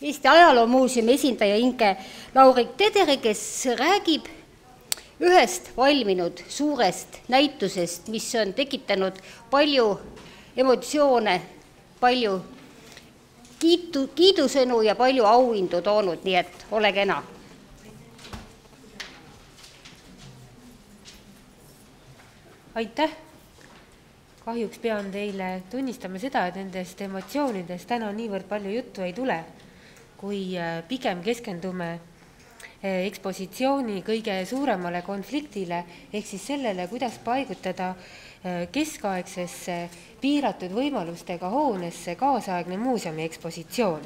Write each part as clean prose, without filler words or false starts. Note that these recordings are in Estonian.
Eesti Ajaloomuuseumi esindaja Inge Laurik-Tederi, kes räägib ühest valminud suurest näitusest, mis on tekitanud palju emotsioone, palju kiidusõnu ja palju auhindu toonud, nii et ole kena. Aitäh! Kahjuks pean teile tunnistama seda, et nendest emotsioonidest täna niivõrd palju juttu ei tule, kui pigem keskendume ekspositsiooni kõige suuremale konfliktile, ehk siis sellele, kuidas paigutada keskaegsesse piiratud võimalustega hoonesse kaasaegne muuseumi ekspositsioon.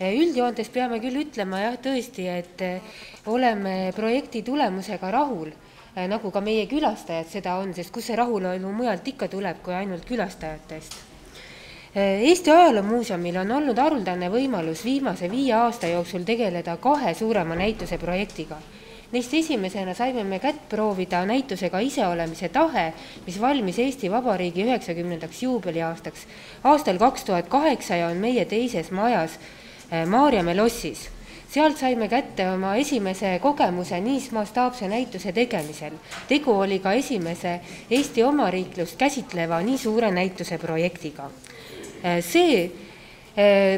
Üldjoontes peame küll ütlema tõesti, et oleme projekti tulemusega rahul, nagu ka meie külastajad seda on, sest kus see rahulolu mujalt ikka tuleb, kui ainult külastajatest. Eesti Ajaloomuuseumil on olnud haruldane võimalus viimase 5 aasta jooksul tegeleda 2 suurema näituse projektiga. Neist esimesena saime me kätt proovida näitusega Iseolemise tahe, mis valmis Eesti Vabariigi 90. juubeliaastaks aastal 2008 ja on meie teises majas Maarjamäe lossis. Sealt saime kätte oma esimese kogemuse nii mastaapse näituse tegemisel. Tegu oli ka esimese Eesti omariiklust käsitleva nii suure näituse projektiga. See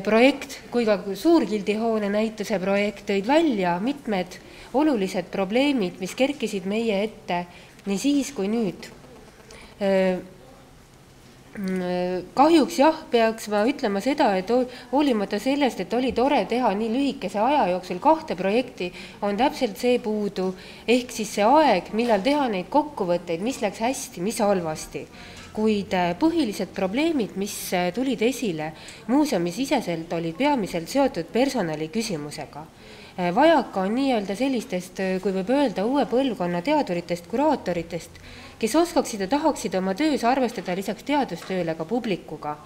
projekt kui ka Suurgildihoone näituse projekt tõid välja mitmed olulised probleemid, mis kerkisid meie ette nii siis kui nüüd. Kahjuks peaks ma ütlema seda, et hoolimata sellest, et oli tore teha nii lühikese aja jooksul 2 projekti, on täpselt see puudu, ehk siis see aeg, millal teha neid kokkuvõtteid, mis läks hästi, mis halvasti. Kuid põhilised probleemid, mis tulid esile muuseumi siseselt, olid peamiselt seotud personali küsimusega. Vajaka on nii-öelda sellistest, kui võib öelda, uue põlvkonna teaduritest, kuraatoritest, kes oskaksid ja tahaksid oma töös arvestada lisaks teadustööle ka publikuga,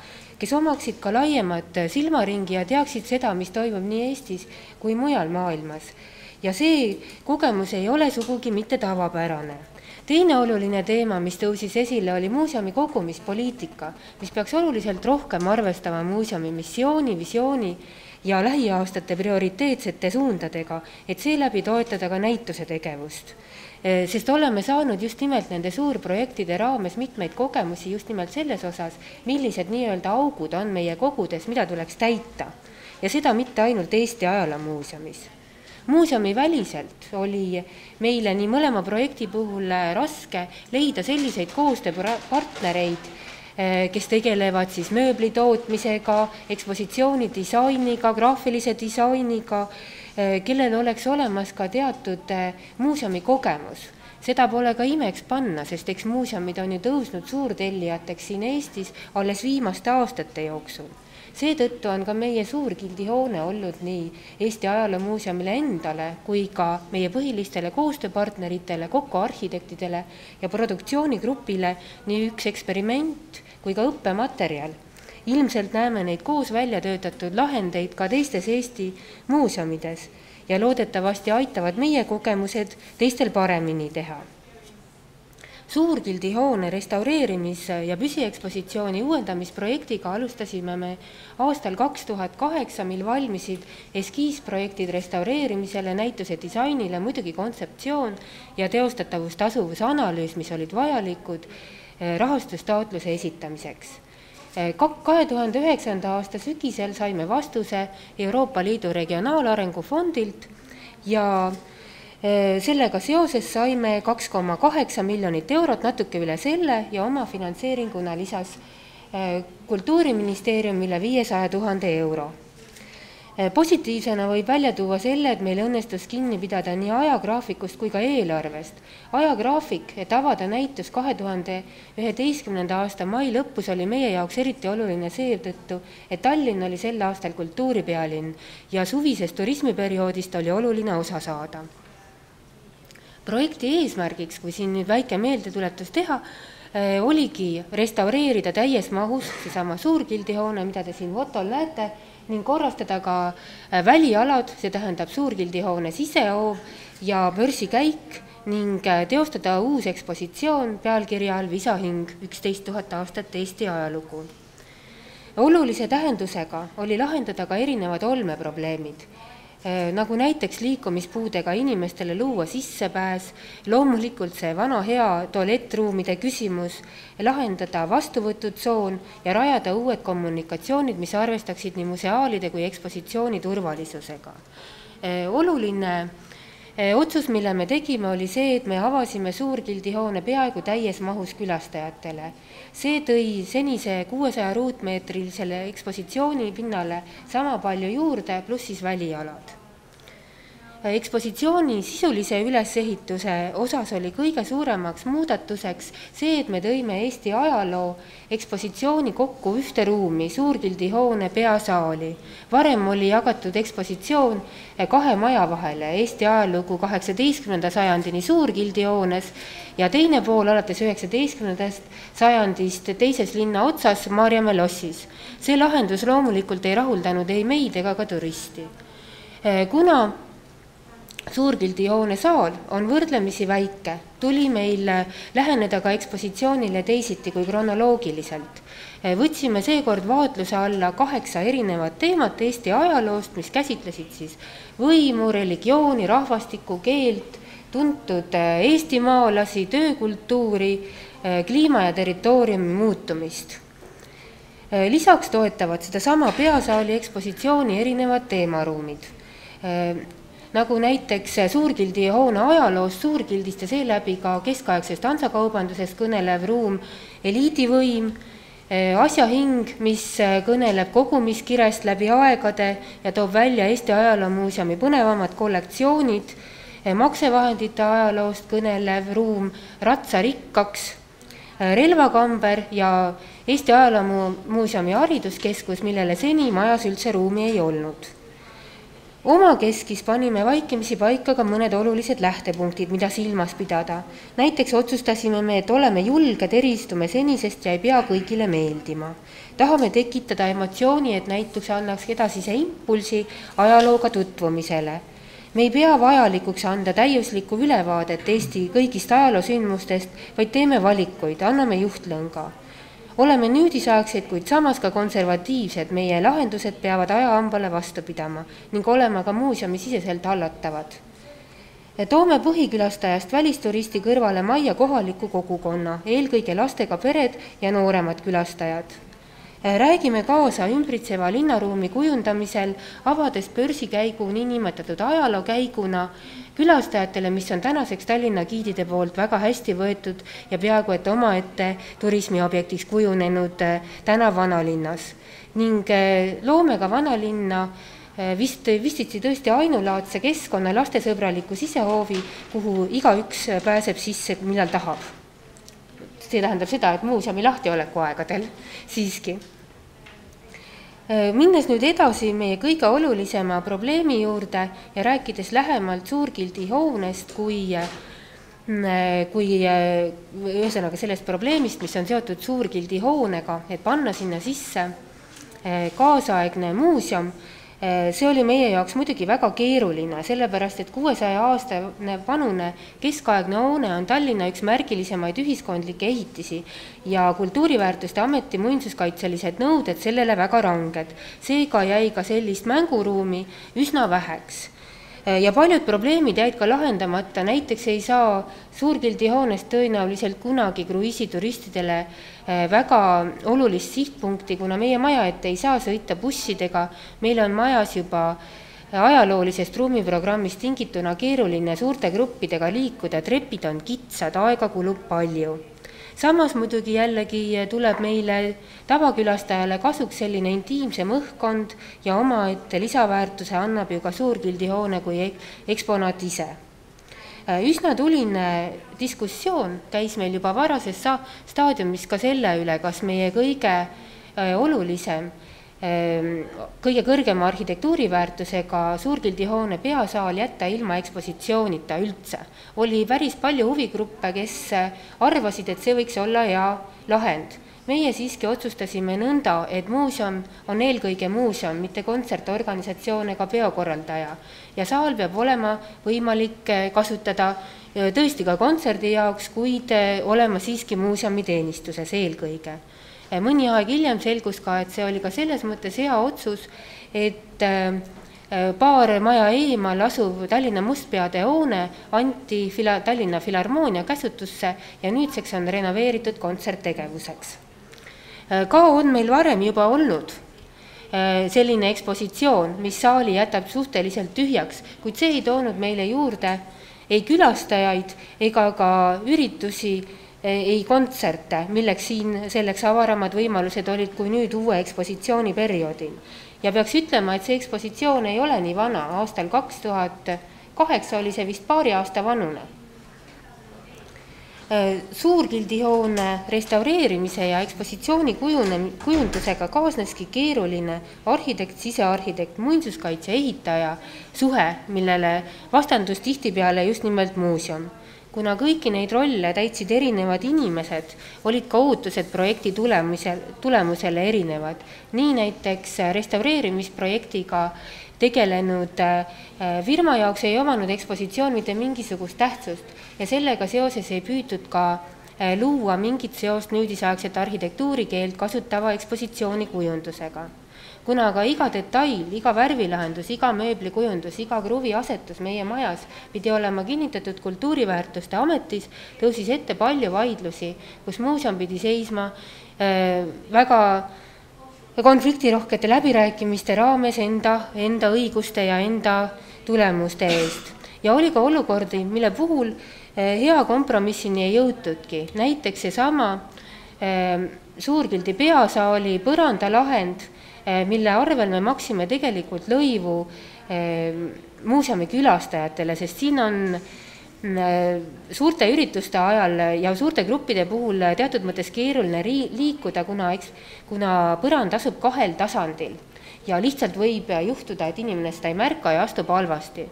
kes omaksid ka laiemat silmaringi ja teaksid seda, mis toimub nii Eestis kui mujal maailmas. Ja see kogemus ei ole sugugi mitte tavapärane. Teine oluline teema, mis tõusis esile, oli muuseumi kogumispoliitika, mis peaks oluliselt rohkem arvestama muuseumi missiooni, visiooni ja lähiaastate prioriteetsete suundadega, et seeläbi toetada ka näituse tegevust. Sest oleme saanud just nimelt nende suurprojektide raames mitmeid kogemusi just nimelt selles osas, millised nii-öelda augud on meie kogudes, mida tuleks täita. Ja seda mitte ainult Eesti Ajaloomuuseumis. Muuseumi väliselt oli meile nii mõlema projekti puhul raske leida selliseid koostööpartnereid, kes tegelevad siis mööbli tootmisega, ekspositsiooni disainiga, graafilise disainiga, kellel oleks olemas ka teatud muuseumi kogemus. Seda pole ka imeks panna, sest eks muuseumid on ju tõusnud suurtellijateks siin Eestis alles viimaste aastate jooksul. Seetõttu on ka meie Suurgildihoone olnud nii Eesti Ajaloomuuseumile endale kui ka meie põhilistele koostööpartneritele, kokkuarhitektidele ja produktsioonigrupile nii üks eksperiment kui ka õppematerjal. Ilmselt näeme neid koos välja töötatud lahendeid ka teistes Eesti muuseumides ja loodetavasti aitavad meie kogemused teistel paremini teha. Suurgildihoone restaureerimis- ja püsiekspositsiooni uuendamisprojektiga alustasime me aastal 2008, mil valmisid eskiisprojektid restaureerimisele, näituse disainile, muidugi kontseptsioon ja teostatavustasuvuse-analüüs, mis olid vajalikud rahastustaotluse esitamiseks. 2009. aasta sügisel saime vastuse Euroopa Liidu regionaalarengu fondilt ja sellega seoses saime 2,8 miljonit eurot, natuke üle selle ja oma finantseeringuna lisas Kultuuriministeeriumile 500 000 euro. Positiivsena võib välja tuua selle, et meil õnnestus kinni pidada nii ajagraafikust kui ka eelarvest. Ajagraafik, et avada näitus 2011. aasta mai lõpus, oli meie jaoks eriti oluline seetõttu, et Tallinn oli sel aastal kultuuripealinn ja suvisest turismiperioodist oli oluline osa saada. Projekti eesmärgiks, kui siin nüüd väike meeldetuletus teha, oligi restaureerida täies mahus seesama Suurgildihoone, mida te siin fotol näete, ning korrastada ka välialad, see tähendab Suurgildihoone sisehoov ja börsikäik ning teostada uus ekspositsioon pealkirja all Visahing 11 000 aastat Eesti ajalugu. Olulise tähendusega oli lahendada ka erinevad olmeprobleemid, nagu näiteks liikumispuudega inimestele luua sissepääs, loomulikult see vana hea tualettruumide küsimus, lahendada vastuvõtutsoon ja rajada uued kommunikatsioonid, mis arvestaksid nii museaalide kui ekspositsiooni turvalisusega. Oluline otsus, mille me tegime, oli see, et me avasime Suurgildihoone peaaegu täies mahus külastajatele. See tõi senise 600 ruutmeetrisele ekspositsiooni pinnale sama palju juurde, pluss siis välialad. Ekspositsiooni sisulise ülesehituse osas oli kõige suuremaks muudatuseks see, et me tõime Eesti ajaloo ekspositsiooni kokku ühte ruumi, Suurgildihoone peasaali. Varem oli jagatud ekspositsioon 2 maja vahele, Eesti ajalugu 18. sajandini Suurgildihoones ja teine pool alates 19. sajandist teises linna otsas Maarjamäe lossis. See lahendus loomulikult ei rahuldanud ei meid ega ka turisti. Kuna Suurgildihoone saal on võrdlemisi väike, tuli meil läheneda ka ekspositsioonile teisiti kui kronoloogiliselt. Võtsime seekord vaatluse alla 8 erinevat teemat Eesti ajaloost, mis käsitlesid siis võimu, religiooni, rahvastiku, keelt, tuntud eestimaalasi, töökultuuri, kliima ja territooriumi muutumist. Lisaks toetavad seda sama peasaali ekspositsiooni erinevad teemaruumid, nagu näiteks Suurgildihoone ajaloost, Suurgildist ja seeläbi ka keskaegsest ansakaubandusest kõnelev ruum Eliidivõim, asjahing, mis kõneleb kogumiskirest läbi aegade ja toob välja Eesti Ajaloomuuseumi põnevamad kollektsioonid, maksevahendite ajaloost kõnelev ruum Ratsarikkaks, relvakamber ja Eesti Ajaloomuuseumi hariduskeskus, millele seni majas üldse ruumi ei olnud. Oma keskis panime vaikimisi paika ka mõned olulised lähtepunktid, mida silmas pidada. Näiteks otsustasime me, et oleme julged, eristume senisest ja ei pea kõigile meeldima. Tahame tekitada emotsiooni, et näiteks annaks edasise impulsi ajalooga tutvumisele. Me ei pea vajalikuks anda täiuslikku ülevaadet Eesti kõigist ajaloosündmustest, vaid teeme valikuid, anname juhtlõnga. Oleme nüüdisaegseid, kuid samas ka konservatiivsed, meie lahendused peavad ajahambale vastu pidama ning olema ka muuseumi siseselt hallatavad. Toome põhikülastajast välisturisti kõrvale majja kohaliku kogukonna, eelkõige lastega pered ja nooremad külastajad. Räägime kaasa ümbritseva linnaruumi kujundamisel, avades börsikäigu niinimetatud ajalookäiguna külastajatele, mis on tänaseks Tallinna giidide poolt väga hästi võetud ja peaaegu et omaette turismiobjektiks kujunenud tänav vanalinnas. Ning loome ka vanalinna vistitsi tõesti ainulaadse keskkonna lastesõbraliku sisehoovi, kuhu igaüks pääseb sisse, millal tahab. See tähendab seda, et muuseumi lahtioleku aegadel siiski. Minnes nüüd edasi meie kõige olulisema probleemi juurde ja rääkides lähemalt Suurgildihoonest kui ühesõnaga sellest probleemist, mis on seotud Suurgildihoonega, et panna sinna sisse kaasaegne muuseum. See oli meie jaoks muidugi väga keeruline, sellepärast et 600 aastane vanune keskaegne hoone on Tallinna üks märgilisemaid ühiskondlikke ehitisi ja kultuuriväärtuste ameti muinsuskaitselised nõuded sellele väga ranged. Seega jäi ka sellist mänguruumi üsna väheks. Ja paljud probleemid jäid ka lahendamata, näiteks ei saa Suurgildihoonest tõenäoliselt kunagi kruiisituristidele väga olulist sihtpunkti, kuna meie maja ette ei saa sõita bussidega, meil on majas juba ajaloolisest ruumiprogrammist tingituna keeruline suurte gruppidega liikuda, trepid on kitsad, aega kulub palju. Samas muidugi jällegi tuleb meile tavakülastajale kasuks selline intiimsem õhkkond ja omaette lisaväärtuse annab ju ka Suurgildihoone kui eksponaat ise. Üsna tuline diskussioon käis meil juba varases staadiumis ka selle üle, kas meie kõige olulisem, kõige kõrgema arhitektuuriväärtusega Suurgildihoone peasaal jätta ilma ekspositsioonita üldse. Oli päris palju huvigruppe, kes arvasid, et see võiks olla hea lahend. Meie siiski otsustasime nõnda, et muuseum on eelkõige muuseum, mitte kontsertorganisatsioon ega peokorraldaja. Ja saal peab olema võimalik kasutada tõesti ka kontserdi jaoks, kuid olema siiski muuseumi teenistuses eelkõige. Mõni aeg hiljem selgus ka, et see oli ka selles mõttes hea otsus, et paar maja eemal asuv Tallinna Mustpeade hoone anti Tallinna Filharmoonia käsutusse ja nüüdseks on renoveeritud kontserttegevuseks. Ka on meil varem juba olnud selline ekspositsioon, mis saali jätab suhteliselt tühjaks, kuid see ei toonud meile juurde ei külastajaid ega ka üritusi, ei kontserte, milleks selleks avaramad võimalused olid kui nüüd uue ekspositsiooni perioodil. Ja peaks ütlema, et see ekspositsioon ei ole nii vana, aastal 2008 oli see vist paari aasta vanune. Suurgildihoone restaureerimise ja ekspositsiooni kujundusega kaasneski keeruline arhitekt, sisearhitekt, muinsuskaitse ehitaja suhe, millele vastandus tihtipeale just nimelt muuseum. Kuna kõiki neid rolle täitsid erinevad inimesed, olid ka ootused projekti tulemusele erinevad. Nii näiteks restaureerimisprojektiga tegelenud firma jaoks ei omanud ekspositsioon mitte mingisugust tähtsust ja sellega seoses ei püütud ka luua mingit seost nüüdisaegset arhitektuurikeelt kasutava ekspositsiooni kujundusega. Kuna aga iga detail, iga värvilahendus, iga mööblikujundus, iga kruvi asetus meie majas pidi olema kinnitatud kultuuriväärtuste ametis, tõusis ette palju vaidlusi, kus muuseum pidi seisma väga konfliktirohkete läbirääkimiste raames enda õiguste ja enda tulemuste eest. Ja oli ka olukordi, mille puhul hea kompromissini ei jõutudki. Näiteks seesama Suurgildi peasaali põrandalahend, mille arvel me maksime tegelikult lõivu muuseumi külastajatele, sest siin on suurte ürituste ajal ja suurte gruppide puhul teatud mõttes keeruline liikuda, kuna põrand asub 2 tasandil ja lihtsalt võib juhtuda, et inimene seda ei märka ja astub halvasti.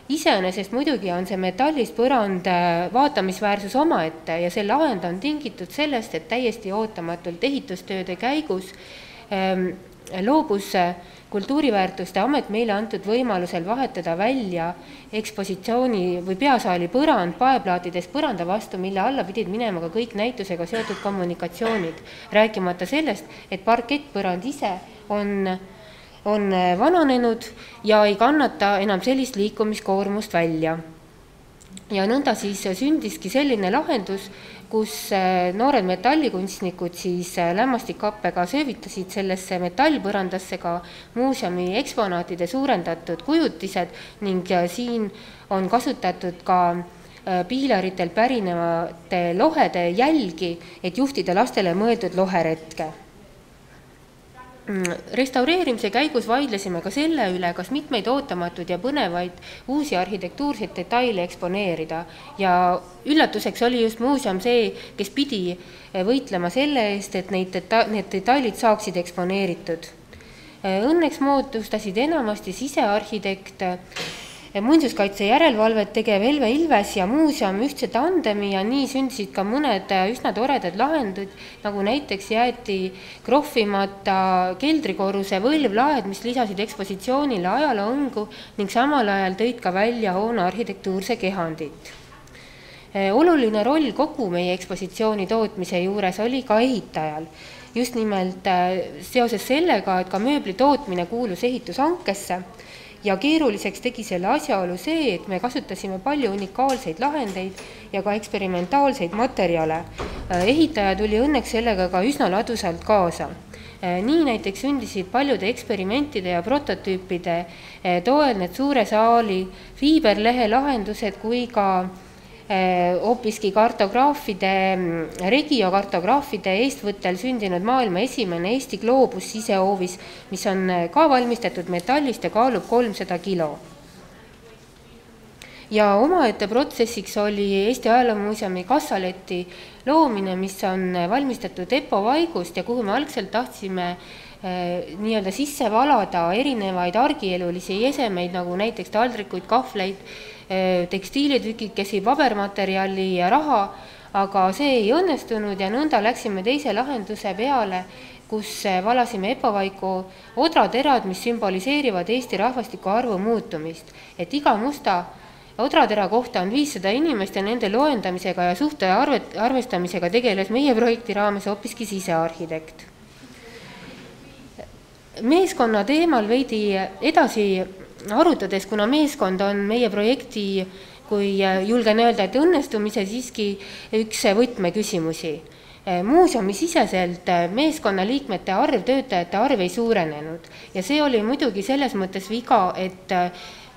Iseenesest muidugi on see metallist põrand vaatamisväärsus omaette ja see lahend on tingitud sellest, et täiesti ootamatult ehitustööde käigus loobus kultuuriväärtuste amet meile antud võimalusel vahetada välja ekspositsiooni või peasaali põrand paeplaatidest põranda vastu, mille alla pidid minema ka kõik näitusega seotud kommunikatsioonid, rääkimata sellest, et parkettpõrand ise on vananenud ja ei kannata enam sellist liikumiskoormust välja. Ja nõnda siis sündiski selline lahendus, kus noored metallikunstnikud siis lämmastikappega söövitasid sellesse metallpõrandasse ka muuseumi eksponaatide suurendatud kujutised ning siin on kasutatud ka piilaritelt pärinevate lohede jälgi, et juhtida lastele mõeldud loheretke. Restaureerimise käigus vaidlesime ka selle üle, kas mitmeid ootamatud ja põnevaid uusi arhitektuurseid detaile eksponeerida ja üllatuseks oli just muuseum see, kes pidi võitlema selle eest, et need detailid saaksid eksponeeritud. Õnneks moodustasid enamasti sisearhitekt, muinsuskaitse järelevalvet tegev Elve Ilves ja muuseum ühtse tandemi ja nii sündisid ka mõned üsna toredad lahendud, nagu näiteks jäeti krohvimata keldrikorruse võlvlaed, mis lisasid ekspositsioonile ajaloongu ning samal ajal tõid ka välja hoone arhitektuurse kehandit. Oluline roll kogu meie ekspositsiooni tootmise juures oli ka ehitajal. Just nimelt seoses sellega, et ka mööbli tootmine kuulus ehitushankesse ja keeruliseks tegi selle asjaolu see, et me kasutasime palju unikaalseid lahendeid ja ka eksperimentaalseid materjale. Ehitaja tuli õnneks sellega ka üsna ladusalt kaasa. Nii näiteks sündisid paljude eksperimentide ja prototüüpide toel need suure saali fiiberlehe lahendused kui ka hoopiski regiokartograafide eestvõttel sündinud maailma esimene Eesti gloobus sisehoovis, mis on ka valmistatud metallist ja kaalub 300 kilo. Ja omaette protsessiks oli Eesti Ajaloomuuseumi kassaleti loomine, mis on valmistatud EPO vaigust ja kuhu me algselt tahtsime nii-öelda sisse valada erinevaid argielulisi esemeid, nagu näiteks taldrikuid, kahvleid, tekstiilitükikesi, pabermaterjali ja raha, aga see ei õnnestunud ja nõnda läksime teise lahenduse peale, kus valasime EPO-vaiku odraterad, mis sümboliseerivad Eesti rahvastiku arvu muutumist, et iga musta Odratera kohta on 500 inimest ja nende loendamisega ja suhtaja arvestamisega tegeles meie projekti raames hoopiski sisearhitekt. Meeskonna teemal veidi edasi arutades, kuna meeskond on meie projekti, kui julgen öelda, et õnnestumise siiski üks võtmeküsimusi. Muuseumi siseselt meeskonna liikmete arv, töötajate arv ei suurenenud ja see oli muidugi selles mõttes viga, et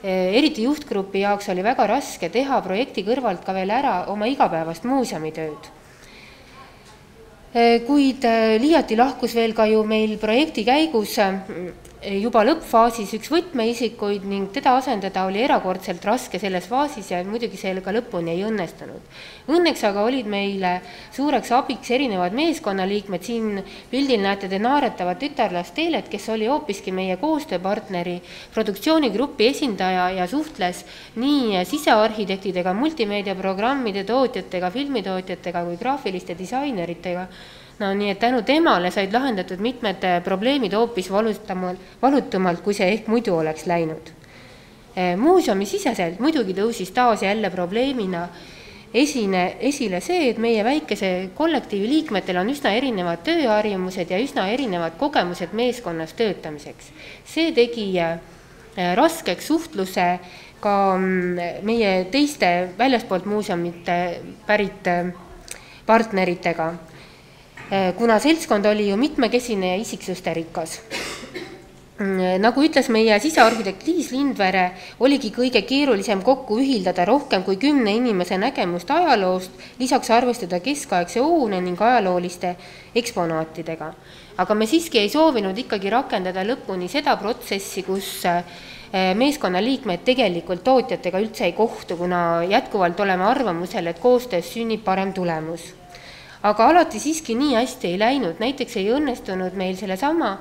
eriti juhtgrupi jaoks oli väga raske teha projekti kõrvalt ka veel ära oma igapäevast muuseumitööd. Kuid liiati lahkus veel ka ju meil projekti käigus juba lõppfaasis üks võtmeisikuid ning teda asendada oli erakordselt raske selles faasis ja muidugi sellega lõpuni ei õnnestunud. Õnneks aga olid meile suureks abiks erinevad meeskonnaliikmed, siin pildil näete te naaretavat tütarlast Teelet, kes oli hoopiski meie koostööpartneri produktsioonigrupi esindaja ja suhtles nii sisearhitektidega, multimeediaprogrammide tootjatega, filmitootjatega kui graafiliste disaineritega. No nii, et tänu temale said lahendatud mitmed probleemid hoopis valutumalt, kui see ehk muidu oleks läinud. Muuseumi siseselt muidugi tõusis taas jälle probleemina esile see, et meie väikese kollektiivi liikmetel on üsna erinevad tööharjumused ja üsna erinevad kogemused meeskonnas töötamiseks. See tegi raskeks suhtluse ka meie teiste väljaspoolt muuseumite pärit partneritega, kuna seltskond oli ju mitmekesine ja isiksuste rikas. Nagu ütles meie sisearhitekt Liis Lindvere, oligi kõige keerulisem kokku ühildada rohkem kui 10 inimese nägemust ajaloost, lisaks arvestada keskaegse hoone ning ajalooliste eksponaatidega. Aga me siiski ei soovinud ikkagi rakendada lõpuni seda protsessi, kus meeskonna liikmed tegelikult tootjatega üldse ei kohtu, kuna jätkuvalt oleme arvamusel, et koostöös sünnib parem tulemus. Aga alati siiski nii hästi ei läinud, näiteks ei õnnestunud meil selle sama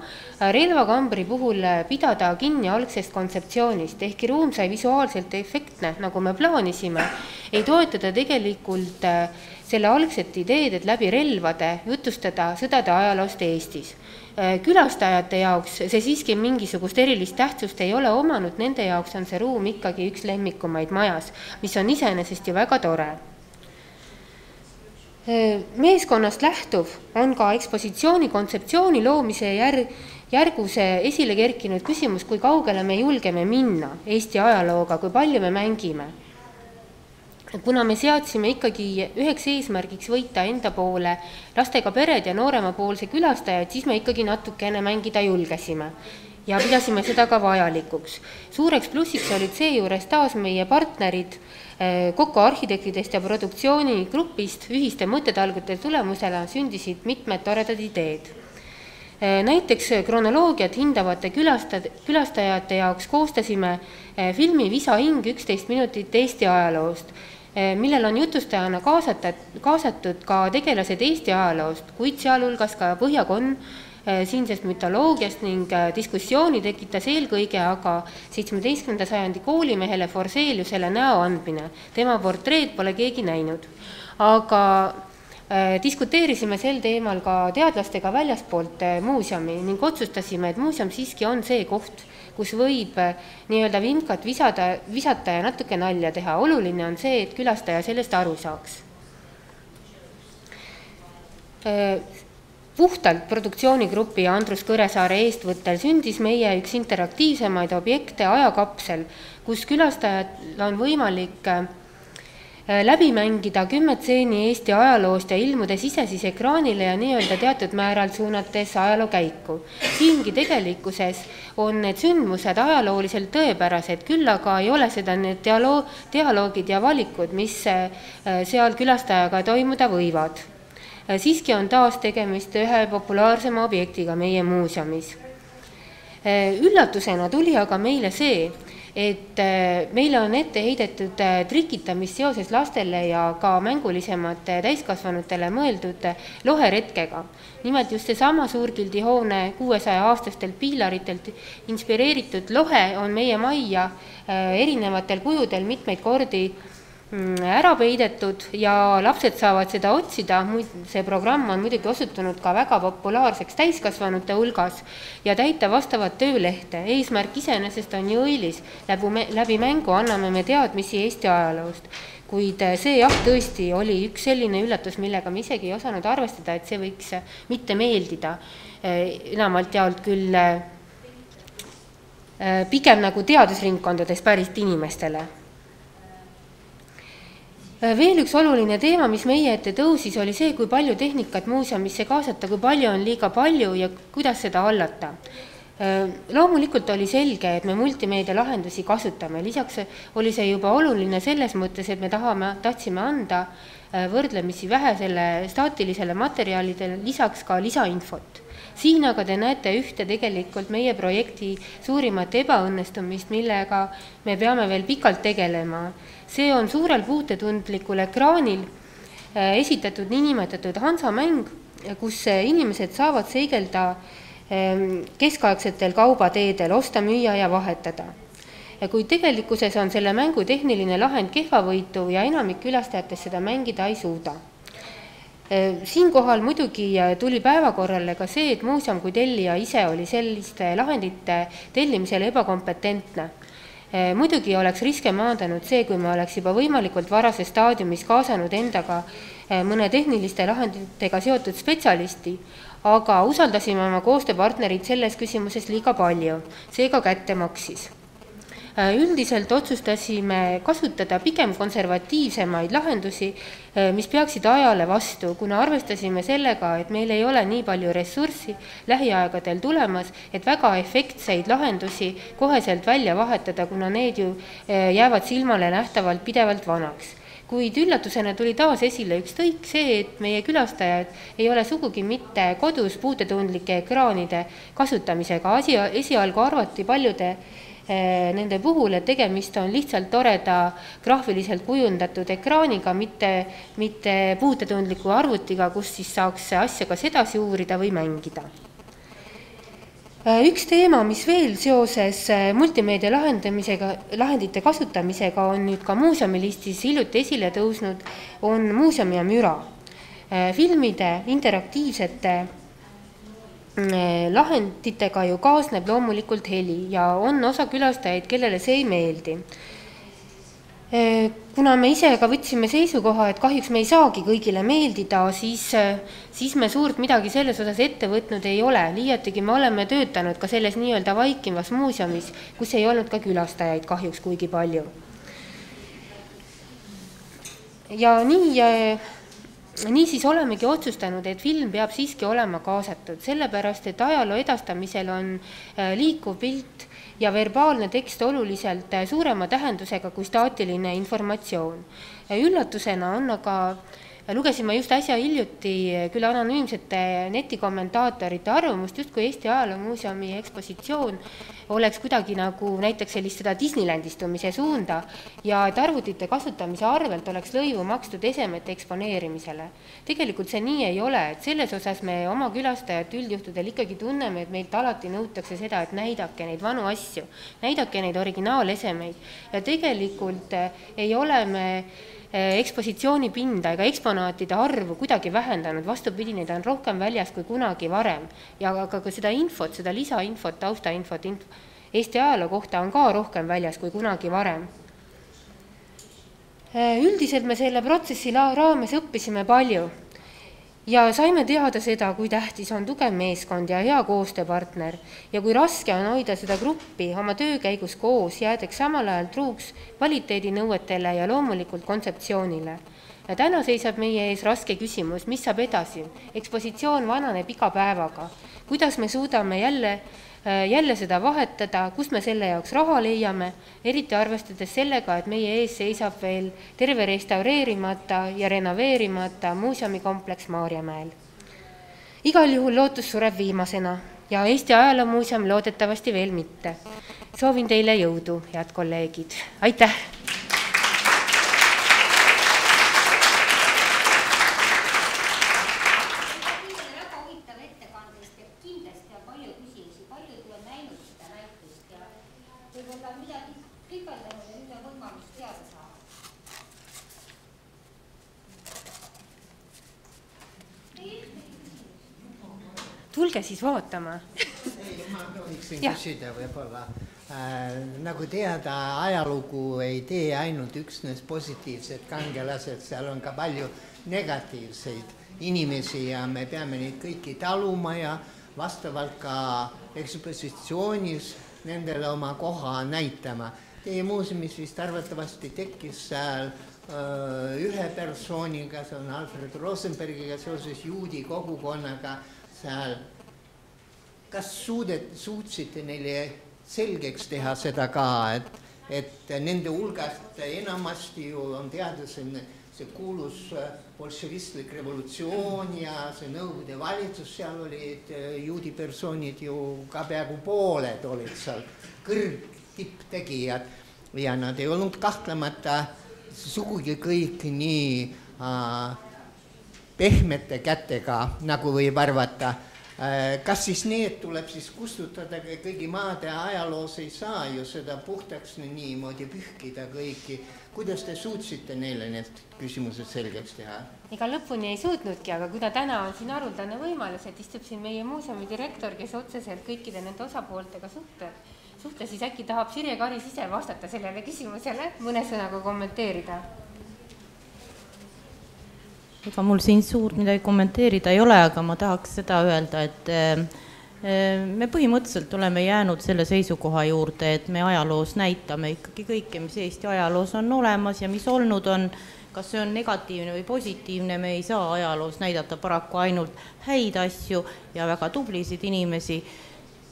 relvakambri puhul pidada kinni algsest kontseptsioonist, ehkki ruum sai visuaalselt efektne, nagu me plaanisime, ei toetada tegelikult selle algset ideed, et läbi relvade jutustada sõdade ajaloost Eestis. Külastajate jaoks see siiski mingisugust erilist tähtsust ei ole omanud, nende jaoks on see ruum ikkagi üks lemmikumaid majas, mis on iseenesest ju väga tore. Meeskonnast lähtuv on ka ekspositsiooni kontseptsiooni loomise järgus esile kerkinud küsimus, kui kaugele me julgeme minna Eesti ajalooga, kui palju me mängime. Kuna me seadsime ikkagi üheks eesmärgiks võita enda poole lastega pered ja nooremapoolse külastajad, siis me ikkagi natukene mängida julgesime ja pidasime seda ka vajalikuks. Suureks plussiks olid seejuures taas meie partnerid Kokko arhitektidest ja produktsioonigrupist. Ühiste mõttetalgute tulemusena sündisid mitmed toredad ideed. Näiteks kronoloogiat hindavate külastajate jaoks koostasime filmi Visa hing 11 minutit Eesti ajaloost, millel on jutustajana kaasatud ka tegelased Eesti ajaloost, kuid sealhulgas ka Põhjakonn siinsest mütoloogiast ning diskussiooni tekitas eelkõige aga 17. sajandi koolimehele Forseliusele näo andmine. Tema portreed pole keegi näinud. Aga diskuteerisime sel teemal ka teadlastega väljaspoolt muuseumi ning otsustasime, et muuseum siiski on see koht, kus võib nii-öelda vinkat visata ja natuke nalja teha. Oluline on see, et külastaja sellest aru saaks. Puhtalt produktsioonigrupi ja Andrus Kõresaare eestvõttel sündis meie üks interaktiivsemaid objekte ajakapsel, kus külastajal on võimalik läbi mängida 10 tseeni Eesti ajaloost ja ilmudes ise siis ekraanile ja nii-öelda teatud määral suunates ajaloo käiku. Siingi tegelikkuses on need sündmused ajalooliselt tõepärased, küll aga ei ole seda need dialoogid ja valikud, mis seal külastajaga toimuda võivad. Siiski on taas tegemist ühe populaarsema objektiga meie muuseumis. Üllatusena tuli aga meile see, et meile on ette heidetud trikitamist seoses lastele ja ka mängulisemate täiskasvanutele mõeldud loheretkega. Nimelt just seesama suurgildi hoone 600-aastastelt piilaritelt inspireeritud lohe on meie majja erinevatel kujudel mitmeid kordi ära peidetud ja lapsed saavad seda otsida. See programm on muidugi osutunud ka väga populaarseks täiskasvanute hulgas ja täita vastavat töölehte. Eesmärk iseenesest on ju õilis. Läbi mängu anname me teadmisi Eesti ajaloost. Kuid see tõesti oli üks selline üllatus, millega me isegi ei osanud arvestada, et see võiks mitte meeldida. Enamalt jaolt küll pigem nagu teadusringkondades pärit inimestele. Veel üks oluline teema, mis meie ette tõusis, oli see, kui palju tehnikat muuseumisse kaasata, kui palju on liiga palju ja kuidas seda hallata. Loomulikult oli selge, et me multimeedia lahendusi kasutame. Lisaks oli see juba oluline selles mõttes, et me tahtsime anda võrdlemisi vähe selle staatilisele materjalidele, lisaks ka lisainfot. Siin aga te näete ühte tegelikult meie projekti suurimat ebaõnnestumist, millega me peame veel pikalt tegelema. See on suurel puutetundlikul ekraanil esitatud niinimetatud Hansamäng, kus inimesed saavad seigelda keskaegsetel kaubateedel, osta, müüa ja vahetada. Kuid tegelikkuses on selle mängu tehniline lahend kehvavõitu ja enamik külastajatest seda mängida ei suuda. Siinkohal muidugi tuli päevakorrale ka see, et muuseum kui tellija ise oli selliste lahendite tellimisel ebakompetentne. Muidugi oleks riske maandanud see, kui me oleks juba võimalikult varases staadiumis kaasanud endaga mõne tehniliste lahenditega seotud spetsialisti, aga usaldasime oma koostööpartnerid selles küsimuses liiga palju, seega kätte maksis. Üldiselt otsustasime kasutada pigem konservatiivsemaid lahendusi, mis peaksid ajale vastu, kuna arvestasime sellega, et meil ei ole nii palju ressurssi lähiaegadel tulemas, et väga efektseid lahendusi koheselt välja vahetada, kuna need ju jäävad silmale nähtavalt pidevalt vanaks. Kuid üllatusena tuli taas esile üks tõik see, et meie külastajad ei ole sugugi mitte kodus puutetundlike ekraanide kasutamisega. Esialgu arvati paljude nende puhul, et tegemist on lihtsalt toreda graafiliselt kujundatud ekraaniga, mitte puutetundliku arvutiga, kus siis saaks asja kas edasi uurida või mängida. Üks teema, mis veel seoses multimeedia lahendite kasutamisega on nüüd ka muuseumilistis hiljuti esile tõusnud, on muuseumi ja müra. Filmide interaktiivsete lahenditega ju kaasneb loomulikult heli ja on osa külastajaid, kellele see ei meeldi. Kuna me ise ka võtsime seisukoha, et kahjuks me ei saagi kõigile meeldida, siis me suurt midagi selles osas ette võtnud ei ole. Liiatigi me oleme töötanud ka selles nii-öelda vaikivas muuseumis, kus ei olnud ka külastajaid kahjuks kuigi palju. Ja nii siis olemegi otsustanud, et film peab siiski olema kaasatud, sellepärast, et ajaloo edastamisel on liikuv pilt ja verbaalne tekst oluliselt suurema tähendusega kui staatiline informatsioon. Üllatusena on aga, lugesime just äsja hiljuti küll anonüümsete netikommentaatorite arvamust, justkui Eesti Ajaloomuuseumi ekspositsioon oleks kuidagi nagu näiteks sellist seda Disneylandistumise suunda ja et arvutite kasutamise arvelt oleks lõivu makstud esemete eksponeerimisele. Tegelikult see nii ei ole, et selles osas me oma külastajat üldjuhtudel ikkagi tunneme, et meilt alati nõutakse seda, et näidake neid vanu asju, näidake neid originaalesemeid ja tegelikult ei ole me ekspositsiooni pinda ega eksponaatide arvu kuidagi vähendanud, vastupidi, neid on rohkem väljas kui kunagi varem ja ka seda infot, seda lisainfot, taustainfot Eesti ajaloo kohta on ka rohkem väljas kui kunagi varem. Üldiselt me selle protsessi raames õppisime palju ja saime teada seda, kui tähtis on tugev meeskond ja hea koostööpartner ja kui raske on hoida seda gruppi oma töö käigus koos, jäädeks samal ajal truuks kvaliteedinõuetele ja loomulikult kontseptsioonile. Ja täna seisab meie ees raske küsimus, mis saab edasi? Ekspositsioon vananeb iga päevaga. Kuidas me suudame jälle seda vahetada, kust me selle jaoks raha leiame, eriti arvestades sellega, et meie ees seisab veel terve restaureerimata ja renoveerimata muuseumikompleks Maarjamäel. Igal juhul lootus sureb viimasena ja Eesti Ajaloomuuseum loodetavasti veel mitte. Soovin teile jõudu, head kolleegid. Aitäh! Võib-olla midagi kripeldanud ja nüüd on võimalus teada saada. tulge siis vaatama. Ma tohiksin küsida võib-olla. Nagu teada, ajalugu ei tee ainult üksnes positiivsed kangelased, seal on ka palju negatiivseid inimesi ja me peame neid kõiki taluma ja vastavalt ka ekspositsioonis nendele oma koha näitama. Teie muuseumis vist arvatavasti tekkis seal ühe persooniga, see on Alfred Rosenbergiga seoses juudi kogukonnaga seal. Kas suutsite neile selgeks teha seda ka, et nende hulgast enamasti ju on teada see kuulus bolševistlik revolutsioon ja see Nõukogude valitsus, seal olid juudi persoonid ju ka peaaegu pooled olid seal kõrgtipptegijad ja nad ei olnud kahtlemata sugugi kõik nii pehmete kätega, nagu võib arvata. Kas siis need tuleb siis kustutada kõigi maade ajaloos ei saa ju seda puhtaks niimoodi pühkida kõiki. Kuidas te suutsite neile need küsimused selgeks teha? Ega lõpuni ei suutnudki, aga kuna täna on siin haruldane võimalus, et istub siin meie muuseumi direktor, kes otseselt kõikide nende osapooltega suhte, siis äkki tahab Sirje Karis ise vastata sellele küsimusele, mõne sõnaga kommenteerida. Ega mul siin suurt midagi kommenteerida ei ole, aga ma tahaks seda öelda, et me põhimõtteliselt oleme jäänud selle seisukoha juurde, et me ajaloos näitame ikkagi kõike, mis Eesti ajaloos on olemas ja mis olnud on, kas see on negatiivne või positiivne, me ei saa ajaloos näidata paraku ainult häid asju ja väga tublisid inimesi.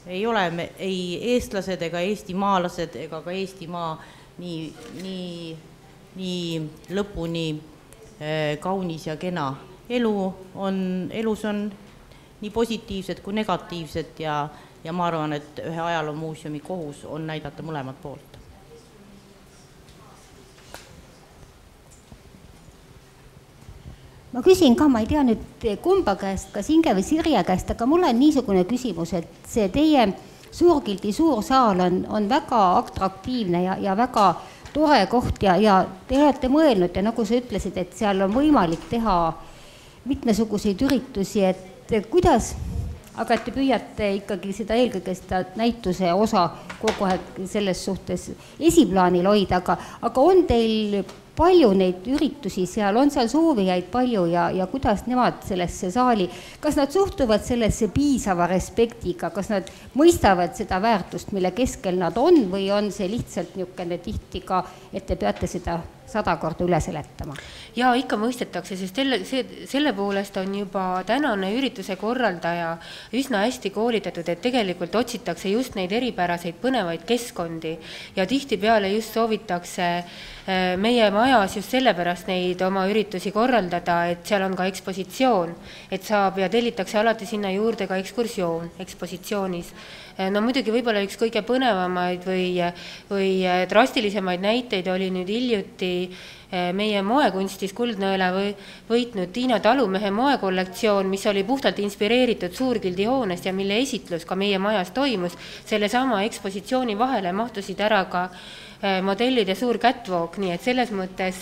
Ei ole ei eestlased ega eestimaalased ega ka Eestimaa nii lõpuni kaunis ja kena. Elus on nii positiivsed kui negatiivsed ja ma arvan, et ühe ajaloomuuseumi kohus on näidata mõlemat poolt. Ma küsin ka, ma ei tea nüüd kumba käest, kas Inge või Sirje käest, aga mul on niisugune küsimus, et see teie Suurgildi suur saal on väga atraktiivne ja väga tore koht ja te olete mõelnud ja nagu sa ütlesid, et seal on võimalik teha mitmesuguseid üritusi, et kuidas, aga te püüate ikkagi seda eelkõige seda näituse osa kogu aeg selles suhtes esiplaanil hoida, aga on teil palju neid üritusi seal, on seal soovijaid palju ja kuidas nemad sellesse saali, kas nad suhtuvad sellesse piisava respektiga, kas nad mõistavad seda väärtust, mille keskel nad on või on see lihtsalt niisugune tihti ka, et te peate seda 100 korda üle seletama? Ja ikka mõistetakse, sest selle poolest on juba tänane ürituse korraldaja üsna hästi koolitatud, et tegelikult otsitakse just neid eripäraseid põnevaid keskkondi ja tihtipeale just soovitakse meie majas just sellepärast neid oma üritusi korraldada, et seal on ka ekspositsioon, et saab ja tellitakse alati sinna juurde ka ekskursioon ekspositsioonis. No muidugi võib-olla üks kõige põnevamaid või drastilisemaid näiteid oli nüüd hiljuti meie moekunstis kuldnõela võitnud Tiina Talumehe moekollektsioon, mis oli puhtalt inspireeritud Suurgildi hoonest ja mille esitlus ka meie majas toimus. Selle sama ekspositsiooni vahele mahtusid ära ka modellide suur catwalk, nii et selles mõttes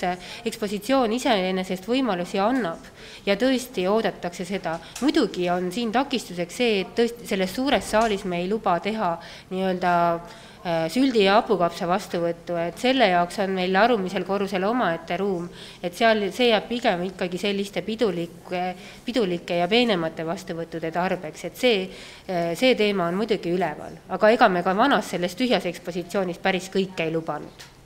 ekspositsioon iseenesest võimalusi annab ja tõesti oodatakse seda. Muidugi on siin takistuseks see, et tõesti selles suures saalis me ei luba teha nii-öelda süldi ja hapukapsa vastuvõttu, et selle jaoks on meil arumisel korrusel omaette ruum, et see jääb pigem ikkagi selliste pidulike ja peenemate vastuvõttude tarbeks, et see teema on muidugi üleval, aga ega me ka vanas selles tühjas ekspositsioonis päris kõike ei lubanud.